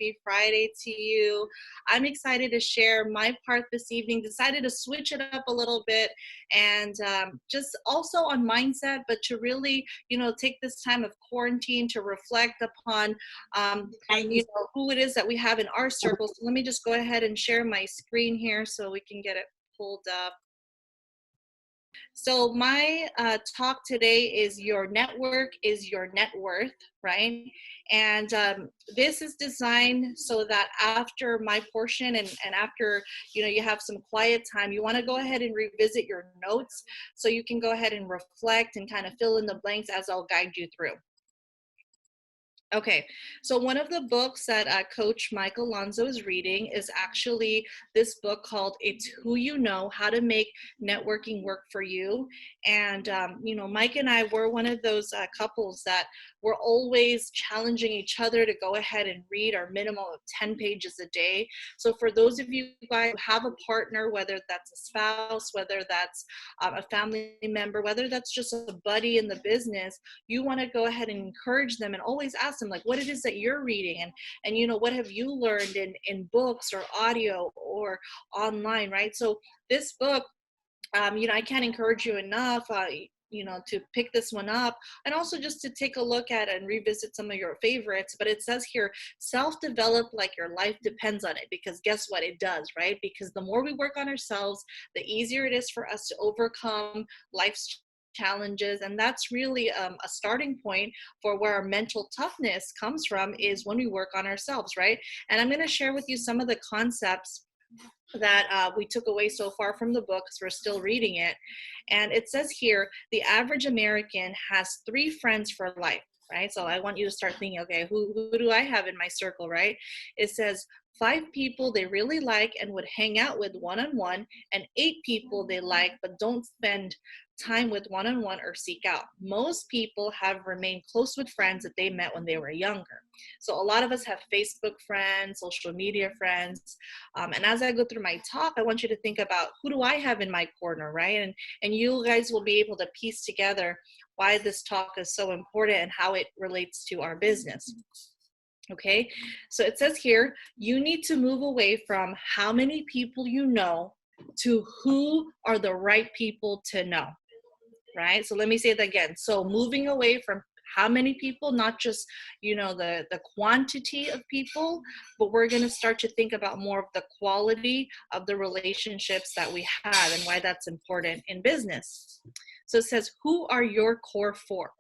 Happy Friday to you. I'm excited to share my part this evening. Decided to switch it up a little bit and just also on mindset, but to really, take this time of quarantine to reflect upon, who it is that we have in our circle. So let me just go ahead and share my screen here so we can get it pulled up. So my talk today is your network is your net worth, right? And this is designed so that after my portion and after, you have some quiet time, you want to go ahead and revisit your notes so you can go ahead and reflect and kind of fill in the blanks as I'll guide you through. Okay, so one of the books that Coach Mike Alonzo is reading is actually this book called It's Who You Know, How to Make Networking Work for You. And, Mike and I were one of those couples that were always challenging each other to go ahead and read our minimum of 10 pages a day. So for those of you guys who have a partner, whether that's a spouse, whether that's a family member, whether that's just a buddy in the business, you want to go ahead and encourage them and always ask them like what it is that you're reading and what have you learned in books or audio or online, right? So this book, I can't encourage you enough, to pick this one up and also just to take a look at and revisit some of your favorites. But it says here, self-develop like your life depends on it, because guess what? It does, right? Because the more we work on ourselves, the easier it is for us to overcome life's challenges. And that's really a starting point for where our mental toughness comes from, is when we work on ourselves, right? And I'm going to share with you some of the concepts that we took away so far from the book, because we're still reading it. And it says here, the average American has 3 friends for life, right? So I want you to start thinking, okay, who do I have in my circle, right? It says 5 people they really like and would hang out with one-on-one, and 8 people they like but don't spend time with one-on-one or seek out. Most people have remained close with friends that they met when they were younger. So a lot of us have Facebook friends, social media friends. And as I go through my talk, I want you to think about, who do I have in my corner, right? And you guys will be able to piece together why this talk is so important and how it relates to our business. Okay, so it says here, you need to move away from how many people you know to who are the right people to know, right? So let me say that again. So moving away from how many people, not just, the quantity of people, but we're going to start to think about more of the quality of the relationships that we have and why that's important in business. So it says, who are your core 4?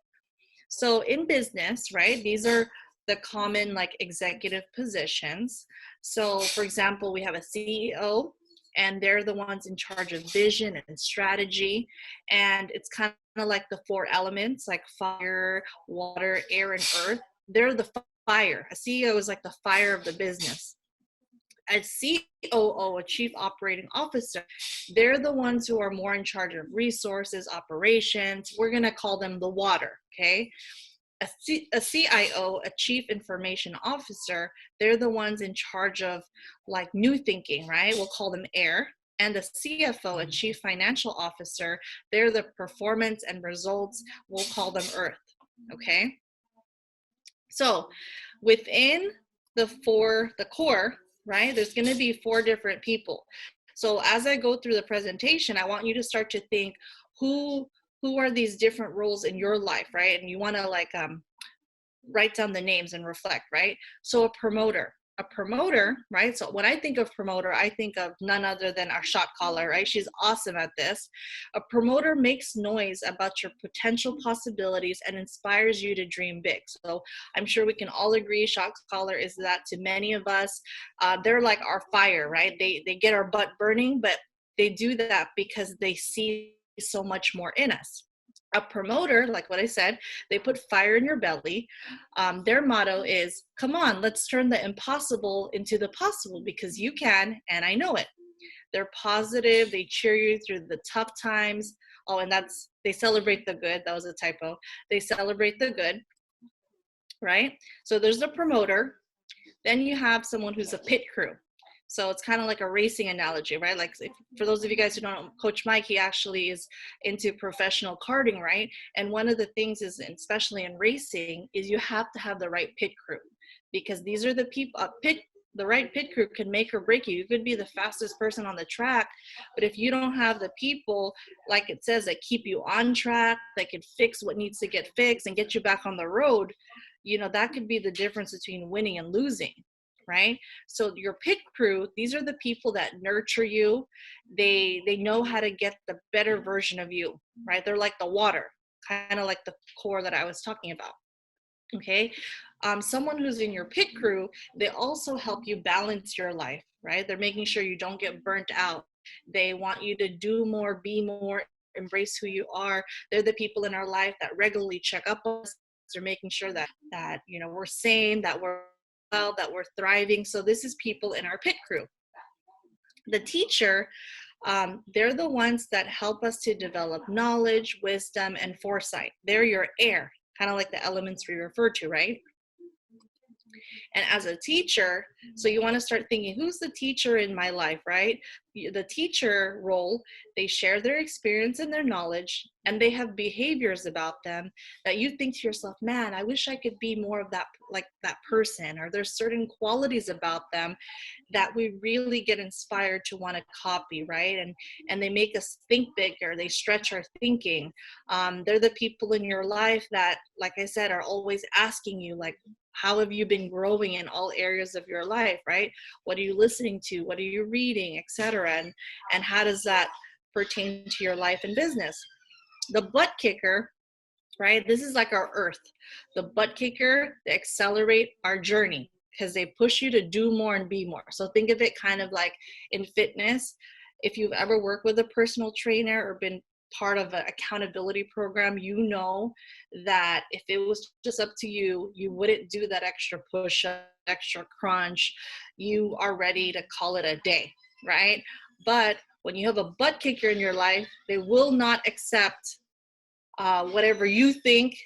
So in business, right, these are the common like executive positions. So for example, we have a CEO, and they're the ones in charge of vision and strategy. And it's kind of like the 4 elements, like fire, water, air, and earth. They're the fire. A CEO is like the fire of the business. A COO, a chief operating officer, they're the ones who are more in charge of resources, operations. We're going to call them the water, okay? A CIO, a chief information officer, they're the ones in charge of like new thinking, right? We'll call them air. And a CFO, a chief financial officer, they're the performance and results. We'll call them earth, okay? So within the core, right, there's going to be 4 different people. So as I go through the presentation, I want you to start to think, who are these different roles in your life, right? And you want to like write down the names and reflect, right? So a promoter, right? So when I think of promoter, I think of none other than our shot caller, right? She's awesome at this. A promoter makes noise about your potential possibilities and inspires you to dream big. So I'm sure we can all agree shot caller is that to many of us. They're like our fire, right? They get our butt burning, but they do that because they see so much more in us. A promoter, like what I said, they put fire in your belly. Their motto is, come on, let's turn the impossible into the possible, because you can, and I know it. They're positive. They cheer you through the tough times. Oh, and they celebrate the good. That was a typo. They celebrate the good, right? So there's the promoter. Then you have someone who's a pit crew. So it's kind of like a racing analogy, right? Like for those of you guys who don't know, Coach Mike, he actually is into professional karting, right? And one of the things is, especially in racing, is you have to have the right pit crew. because these are the people, the right pit crew can make or break you. You could be the fastest person on the track, but if you don't have the people, like it says, that keep you on track, that can fix what needs to get fixed and get you back on the road, that could be the difference between winning and losing, right? So your pit crew, these are the people that nurture you. They know how to get the better version of you, right? They're like the water, kind of like the core that I was talking about. Okay. Someone who's in your pit crew, they also help you balance your life, right? They're making sure you don't get burnt out. They want you to do more, be more, embrace who you are. They're the people in our life that regularly check up on us. They're making sure that we're sane, that we're well, that we're thriving. So this is people in our pit crew. The teacher, they're the ones that help us to develop knowledge, wisdom, and foresight. They're your air, kind of like the elements we refer to, right? And as a teacher, so you want to start thinking, who's the teacher in my life, right? The teacher role, they share their experience and their knowledge, and they have behaviors about them that you think to yourself, man, I wish I could be more of that, like that person, or there's certain qualities about them that we really get inspired to want to copy, right? And they make us think bigger, they stretch our thinking. They're the people in your life that, like I said, are always asking you, like, how have you been growing in all areas of your life, right? What are you listening to? What are you reading, etc.? And how does that pertain to your life and business? The butt kicker, right? This is like our earth. The butt kicker, they accelerate our journey because they push you to do more and be more. So think of it kind of like in fitness. If you've ever worked with a personal trainer or been part of an accountability program, you know that if it was just up to you, you wouldn't do that extra push up, extra crunch. You are ready to call it a day, right? But when you have a butt kicker in your life, they will not accept whatever you think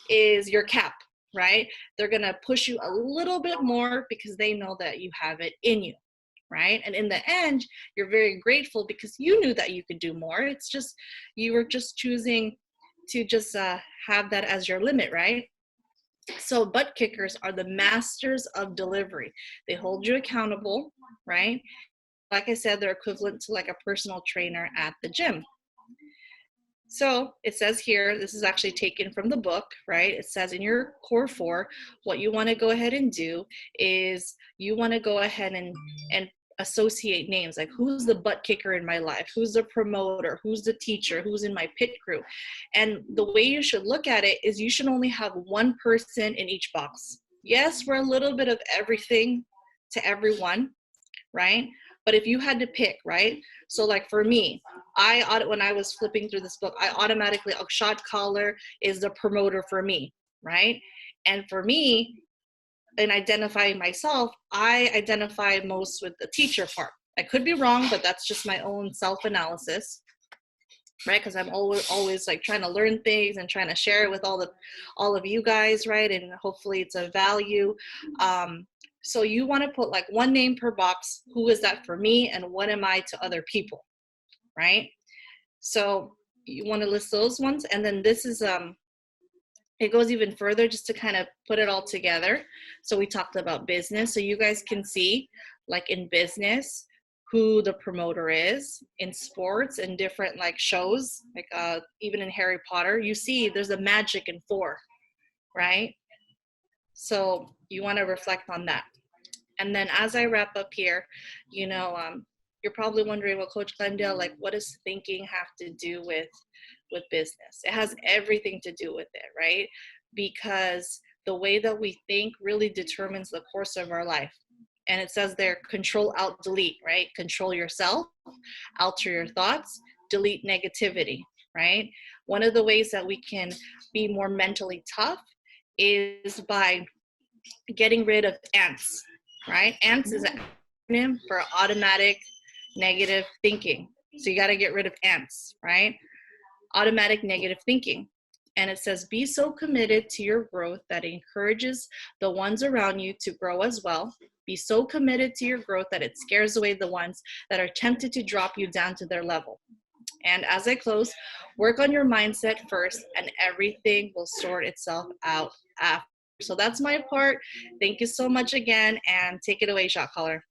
is your cap, right? They're going to push you a little bit more because they know that you have it in you, right? And in the end, you're very grateful because you knew that you could do more. It's just, you were just choosing to just have that as your limit, right? So butt kickers are the masters of delivery. They hold you accountable, right? Like I said, they're equivalent to like a personal trainer at the gym. So it says here, this is actually taken from the book, right? It says in your core 4, what you want to go ahead and do is you want to go ahead and associate names, like who's the butt kicker in my life, who's the promoter, who's the teacher, who's in my pit crew. And the way you should look at it is you should only have one person in each box. Yes, we're a little bit of everything to everyone, right? But if you had to pick, right? So like for me, when I was flipping through this book, I automatically, a shot caller is the promoter for me, right? And for me, in identifying myself, I identify most with the teacher part. I could be wrong, but that's just my own self-analysis, right? Because I'm always like trying to learn things and trying to share it with all of you guys, right? And hopefully it's of value. So you want to put like one name per box. Who is that for me, and what am I to other people, right? So you want to list those ones, and then this is it goes even further just to kind of put it all together. So we talked about business, so you guys can see, like in business, who the promoter is. In sports and different like shows, like even in Harry Potter, you see there's a magic in 4, right? So you want to reflect on that. And then as I wrap up here, you're probably wondering, well, Coach Glendale, like, what does thinking have to do with business? It has everything to do with it, right? Because the way that we think really determines the course of our life. And it says there, control, alt, delete, right? Control yourself, alter your thoughts, delete negativity, right? One of the ways that we can be more mentally tough is by getting rid of ants, right? Ants is an acronym for automatic negative thinking. So you got to get rid of ants, right? Automatic negative thinking. And it says, be so committed to your growth that it encourages the ones around you to grow as well. Be so committed to your growth that it scares away the ones that are tempted to drop you down to their level. And as I close, work on your mindset first, and everything will sort itself out after. So that's my part. Thank you so much again, and take it away, shot caller.